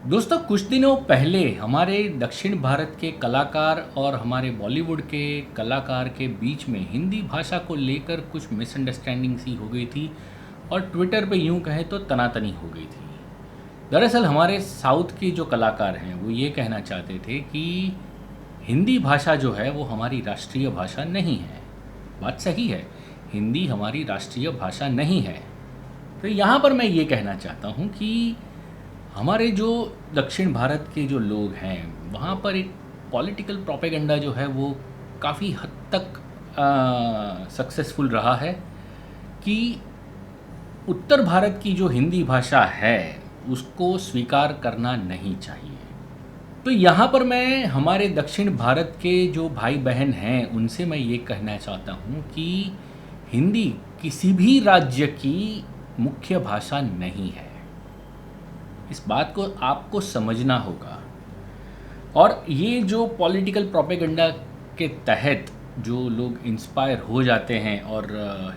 दोस्तों कुछ दिनों पहले हमारे दक्षिण भारत के कलाकार और हमारे बॉलीवुड के कलाकार के बीच में हिंदी भाषा को लेकर कुछ मिसअंडरस्टैंडिंग सी हो गई थी और ट्विटर पे यूं कहें तो तनातनी हो गई थी। दरअसल हमारे साउथ के जो कलाकार हैं वो ये कहना चाहते थे कि हिंदी भाषा जो है वो हमारी राष्ट्रीय भाषा नहीं है। बात सही है, हिंदी हमारी राष्ट्रीय भाषा नहीं है। तो यहाँ पर मैं ये कहना चाहता हूँ कि हमारे जो दक्षिण भारत के जो लोग हैं वहाँ पर एक पॉलिटिकल प्रोपेगेंडा जो है वो काफ़ी हद तक सक्सेसफुल रहा है कि उत्तर भारत की जो हिंदी भाषा है उसको स्वीकार करना नहीं चाहिए। तो यहाँ पर मैं हमारे दक्षिण भारत के जो भाई बहन हैं उनसे मैं ये कहना चाहता हूँ कि हिंदी किसी भी राज्य की मुख्य भाषा नहीं है। इस बात को आपको समझना होगा। और ये जो पॉलिटिकल प्रोपेगेंडा के तहत जो लोग इंस्पायर हो जाते हैं और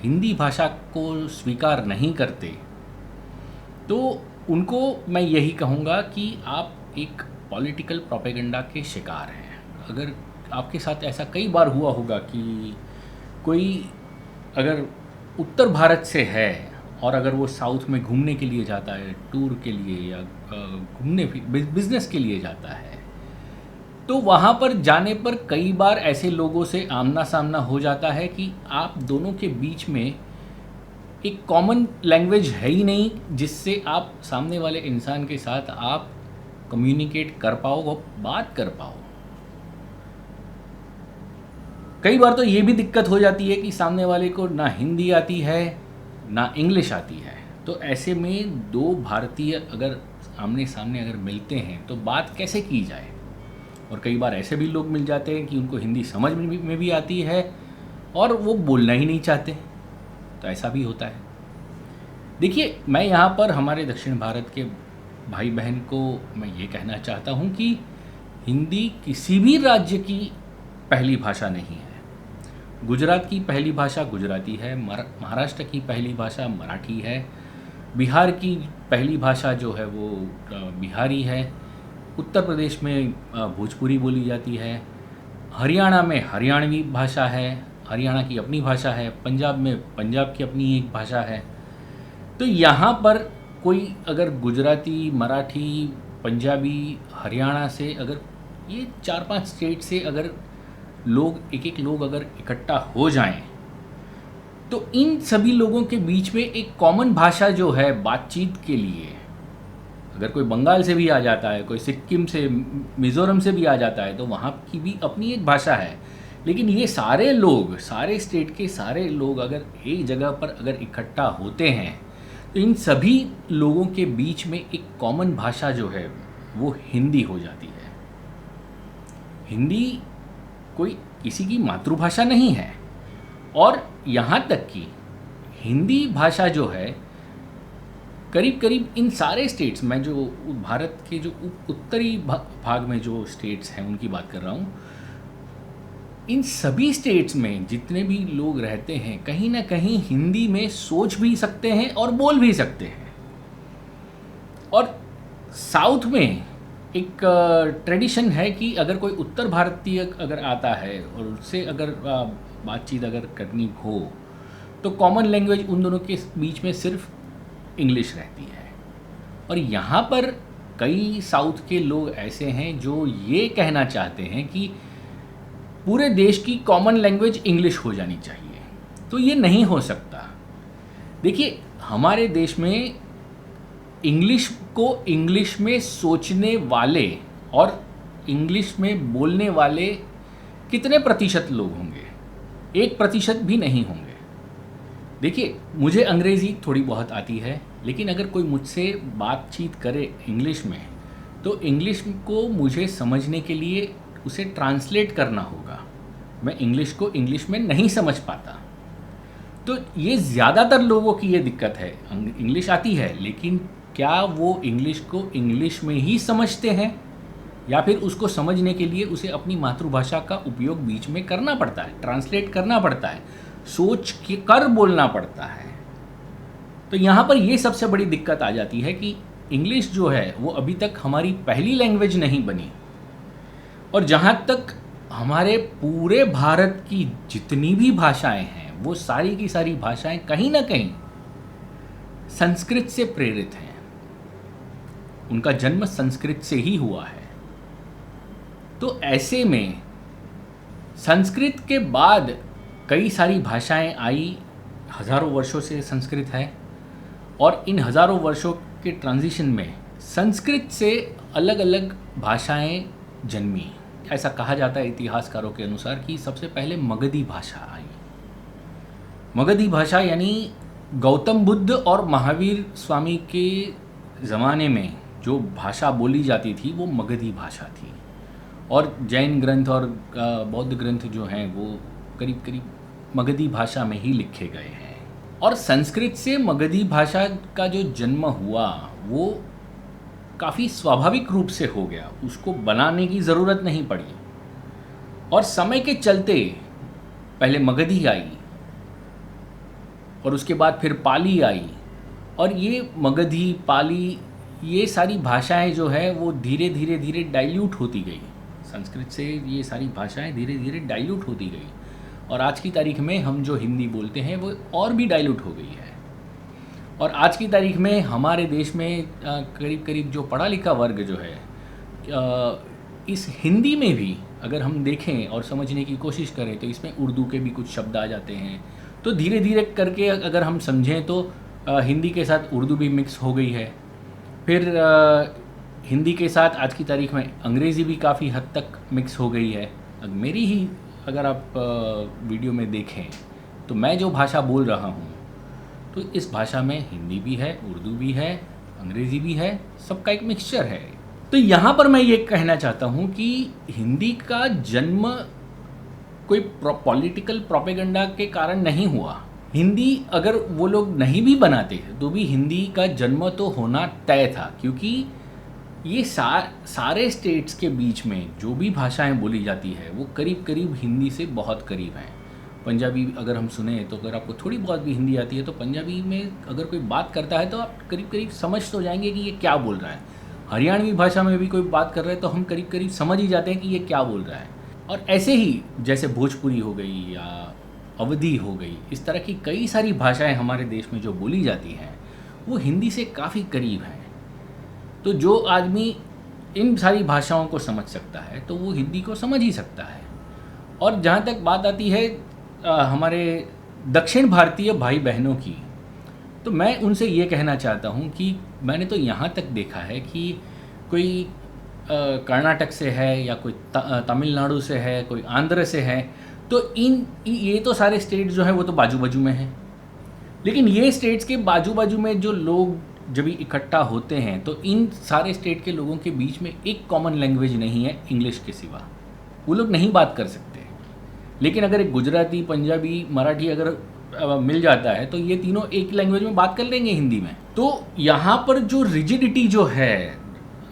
हिंदी भाषा को स्वीकार नहीं करते, तो उनको मैं यही कहूँगा कि आप एक पॉलिटिकल प्रोपेगेंडा के शिकार हैं। अगर आपके साथ ऐसा कई बार हुआ होगा कि कोई अगर उत्तर भारत से है और अगर वो साउथ में घूमने के लिए जाता है, टूर के लिए या घूमने बिजनेस के लिए जाता है, तो वहाँ पर जाने पर कई बार ऐसे लोगों से आमना सामना हो जाता है कि आप दोनों के बीच में एक कॉमन लैंग्वेज है ही नहीं जिससे आप सामने वाले इंसान के साथ आप कम्युनिकेट कर पाओ और बात कर पाओ। कई बार तो ये भी दिक्कत हो जाती है कि सामने वाले को ना हिंदी आती है ना इंग्लिश आती है। तो ऐसे में दो भारतीय अगर आमने सामने अगर मिलते हैं तो बात कैसे की जाए। और कई बार ऐसे भी लोग मिल जाते हैं कि उनको हिंदी समझ में भी आती है और वो बोलना ही नहीं चाहते, तो ऐसा भी होता है। देखिए, मैं यहाँ पर हमारे दक्षिण भारत के भाई बहन को मैं ये कहना चाहता हूँ कि हिंदी किसी भी राज्य की पहली भाषा नहीं है। गुजरात की पहली भाषा गुजराती है, महाराष्ट्र की पहली भाषा मराठी है, बिहार की पहली भाषा जो है वो बिहारी है, उत्तर प्रदेश में भोजपुरी बोली जाती है, हरियाणा में हरियाणवी भाषा है, हरियाणा की अपनी भाषा है, पंजाब में पंजाब की अपनी एक भाषा है। तो यहाँ पर कोई अगर गुजराती, मराठी, पंजाबी, हरियाणा से अगर ये 4-5 स्टेट से अगर लोग एक लोग अगर इकट्ठा हो जाएं, तो इन सभी लोगों के बीच में एक कॉमन भाषा जो है बातचीत के लिए, अगर कोई बंगाल से भी आ जाता है, कोई सिक्किम से, मिज़ोरम से भी आ जाता है, तो वहाँ की भी अपनी एक भाषा है। लेकिन ये सारे लोग, सारे स्टेट के सारे लोग अगर एक जगह पर अगर इकट्ठा होते हैं तो इन सभी लोगों के बीच में एक कॉमन भाषा जो है वो हिंदी हो जाती है। हिंदी कोई किसी की मातृभाषा नहीं है। और यहाँ तक कि हिंदी भाषा जो है करीब करीब इन सारे स्टेट्स में, जो भारत के जो उत्तरी भाग में जो स्टेट्स हैं उनकी बात कर रहा हूँ, इन सभी स्टेट्स में जितने भी लोग रहते हैं कहीं ना कहीं हिंदी में सोच भी सकते हैं और बोल भी सकते हैं। और साउथ में एक ट्रेडिशन है कि अगर कोई उत्तर भारतीय अगर आता है और उससे अगर बातचीत अगर करनी हो तो कॉमन लैंग्वेज उन दोनों के बीच में सिर्फ इंग्लिश रहती है। और यहाँ पर कई साउथ के लोग ऐसे हैं जो ये कहना चाहते हैं कि पूरे देश की कॉमन लैंग्वेज इंग्लिश हो जानी चाहिए। तो ये नहीं हो सकता। देखिए, हमारे देश में इंग्लिश को इंग्लिश में सोचने वाले और इंग्लिश में बोलने वाले कितने प्रतिशत लोग होंगे? 1% भी नहीं होंगे। देखिए, मुझे अंग्रेज़ी थोड़ी बहुत आती है, लेकिन अगर कोई मुझसे बातचीत करे इंग्लिश में तो इंग्लिश को मुझे समझने के लिए उसे ट्रांसलेट करना होगा। मैं इंग्लिश को इंग्लिश में नहीं समझ पाता। तो ये ज़्यादातर लोगों की ये दिक्कत है। इंग्लिश आती है लेकिन क्या वो इंग्लिश को इंग्लिश में ही समझते हैं या फिर उसको समझने के लिए उसे अपनी मातृभाषा का उपयोग बीच में करना पड़ता है, ट्रांसलेट करना पड़ता है, सोच के कर बोलना पड़ता है। तो यहाँ पर ये सबसे बड़ी दिक्कत आ जाती है कि इंग्लिश जो है वो अभी तक हमारी पहली लैंग्वेज नहीं बनी, और जहाँ तक हमारे पूरे भारत की जितनी भी भाषाएं हैं वो सारी की सारी भाषाएं कहीं ना कहीं संस्कृत से प्रेरित हैं। उनका जन्म संस्कृत से ही हुआ है। तो ऐसे में संस्कृत के बाद कई सारी भाषाएं आई, हज़ारों वर्षों से संस्कृत है, और इन हज़ारों वर्षों के ट्रांजिशन में संस्कृत से अलग अलग भाषाएं जन्मी। ऐसा कहा जाता है इतिहासकारों के अनुसार कि सबसे पहले मगधी भाषा आई। मगधी भाषा यानी गौतम बुद्ध और महावीर स्वामी के ज़माने में जो भाषा बोली जाती थी वो मगधी भाषा थी, और जैन ग्रंथ और बौद्ध ग्रंथ जो हैं वो करीब करीब मगधी भाषा में ही लिखे गए हैं। और संस्कृत से मगधी भाषा का जो जन्म हुआ वो काफ़ी स्वाभाविक रूप से हो गया, उसको बनाने की ज़रूरत नहीं पड़ी। और समय के चलते पहले मगधी आई और उसके बाद फिर पाली आई, और ये मगधी पाली ये सारी भाषाएं जो है वो धीरे धीरे धीरे डाइल्यूट होती गई। संस्कृत से ये सारी भाषाएं धीरे धीरे डाइल्यूट होती गई, और आज की तारीख में हम जो हिंदी बोलते हैं वो और भी डाइल्यूट हो गई है। और आज की तारीख में हमारे देश में करीब करीब जो पढ़ा लिखा वर्ग जो है, इस हिंदी में भी अगर हम देखें और समझने की कोशिश करें तो इसमें उर्दू के भी कुछ शब्द आ जाते हैं। तो धीरे धीरे करके अगर हम समझें तो हिंदी के साथ उर्दू भी मिक्स हो गई है। फिर हिंदी के साथ आज की तारीख में अंग्रेज़ी भी काफ़ी हद तक मिक्स हो गई है। मेरी ही अगर आप वीडियो में देखें तो मैं जो भाषा बोल रहा हूँ तो इस भाषा में हिंदी भी है, उर्दू भी है, अंग्रेज़ी भी है, सबका एक मिक्सचर है। तो यहाँ पर मैं ये कहना चाहता हूँ कि हिंदी का जन्म कोई पॉलिटिकल प्रोपेगेंडा के कारण नहीं हुआ। हिंदी अगर वो लोग नहीं भी बनाते तो भी हिंदी का जन्म तो होना तय था, क्योंकि ये सारे स्टेट्स के बीच में जो भी भाषाएं बोली जाती है वो करीब करीब हिंदी से बहुत करीब हैं। पंजाबी अगर हम सुने तो अगर आपको थोड़ी बहुत भी हिंदी आती है तो पंजाबी में अगर कोई बात करता है तो आप करीब करीब समझ तो जाएंगे कि ये क्या बोल रहा है। हरियाणवी भाषा में भी कोई बात कर रहा है तो हम करीब करीब समझ ही जाते हैं कि ये क्या बोल रहा है। और ऐसे ही जैसे भोजपुरी हो गई या अवधी हो गई, इस तरह की कई सारी भाषाएं हमारे देश में जो बोली जाती हैं वो हिंदी से काफ़ी करीब हैं। तो जो आदमी इन सारी भाषाओं को समझ सकता है तो वो हिंदी को समझ ही सकता है। और जहाँ तक बात आती है हमारे दक्षिण भारतीय भाई बहनों की, तो मैं उनसे ये कहना चाहता हूँ कि मैंने तो यहाँ तक देखा है कि कोई कर्नाटक से है या कोई तमिलनाडु से है, कोई आंध्र से है, तो ये तो सारे स्टेट जो हैं वो तो बाजू बाजू में हैं। लेकिन ये स्टेट्स के बाजू बाजू में जो लोग जब इकट्ठा होते हैं तो इन सारे स्टेट के लोगों के बीच में एक कॉमन लैंग्वेज नहीं है इंग्लिश के सिवा, वो लोग नहीं बात कर सकते। लेकिन अगर एक गुजराती, पंजाबी, मराठी अगर मिल जाता है तो ये तीनों एक लैंग्वेज में बात कर लेंगे, हिंदी में। तो यहाँ पर जो रिजिडिटी जो है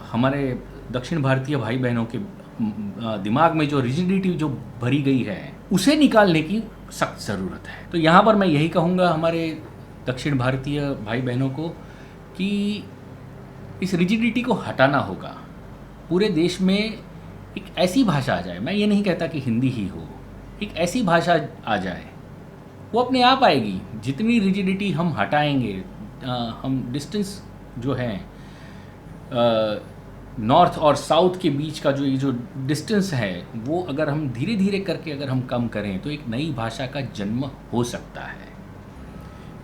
हमारे दक्षिण भारतीय भाई बहनों के दिमाग में, जो रिजिडिटी जो भरी गई है, उसे निकालने की सख्त ज़रूरत है। तो यहाँ पर मैं यही कहूँगा हमारे दक्षिण भारतीय भाई बहनों को कि इस रिजिडिटी को हटाना होगा। पूरे देश में एक ऐसी भाषा आ जाए, मैं ये नहीं कहता कि हिंदी ही हो, एक ऐसी भाषा आ जाए, वो अपने आप आएगी। जितनी रिजिडिटी हम हटाएंगे, हम डिस्टेंस जो है नॉर्थ और साउथ के बीच का जो ये जो डिस्टेंस है वो अगर हम धीरे धीरे करके अगर हम कम करें तो एक नई भाषा का जन्म हो सकता है।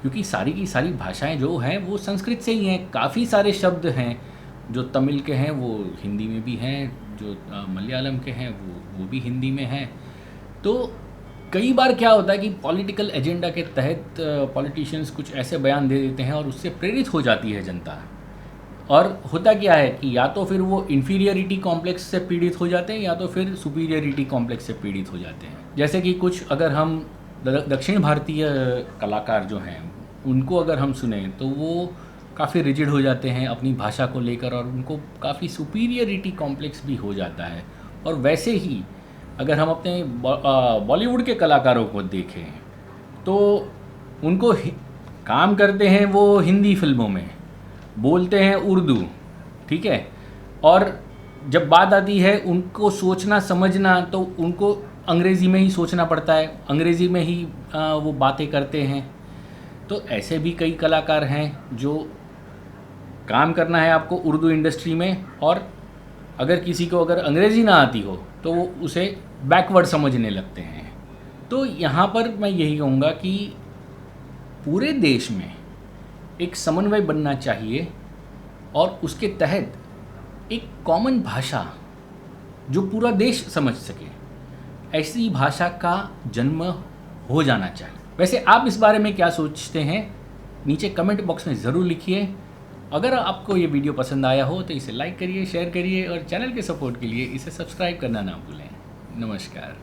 क्योंकि सारी की सारी भाषाएं जो हैं वो संस्कृत से ही हैं। काफ़ी सारे शब्द हैं जो तमिल के हैं वो हिंदी में भी हैं, जो मलयालम के हैं वो भी हिंदी में हैं। तो कई बार क्या होता है कि पॉलिटिकल एजेंडा के तहत पॉलिटिशियंस कुछ ऐसे बयान दे देते हैं और उससे प्रेरित हो जाती है जनता। और होता क्या है कि या तो फिर वो इन्फीरियरिटी कॉम्प्लेक्स से पीड़ित हो जाते हैं या तो फिर सुपीरियरिटी कॉम्प्लेक्स से पीड़ित हो जाते हैं। जैसे कि कुछ अगर हम दक्षिण भारतीय कलाकार जो हैं उनको अगर हम सुने तो वो काफ़ी रिजिड हो जाते हैं अपनी भाषा को लेकर, और उनको काफ़ी सुपीरियरिटी कॉम्प्लेक्स भी हो जाता है। और वैसे ही अगर हम अपने बॉलीवुड के कलाकारों को देखें तो उनको काम करते हैं वो हिंदी फिल्मों में, बोलते हैं उर्दू, ठीक है, और जब बात आती है उनको सोचना समझना तो उनको अंग्रेज़ी में ही सोचना पड़ता है, अंग्रेज़ी में ही वो बातें करते हैं। तो ऐसे भी कई कलाकार हैं जो काम करना है आपको उर्दू इंडस्ट्री में, और अगर किसी को अगर अंग्रेज़ी ना आती हो तो वो उसे बैकवर्ड समझने लगते हैं। तो यहाँ पर मैं यही कहूँगा कि पूरे देश में एक समन्वय बनना चाहिए और उसके तहत एक कॉमन भाषा जो पूरा देश समझ सके, ऐसी भाषा का जन्म हो जाना चाहिए। वैसे आप इस बारे में क्या सोचते हैं, नीचे कमेंट बॉक्स में ज़रूर लिखिए। अगर आपको ये वीडियो पसंद आया हो तो इसे लाइक करिए, शेयर करिए और चैनल के सपोर्ट के लिए इसे सब्सक्राइब करना ना भूलें। नमस्कार।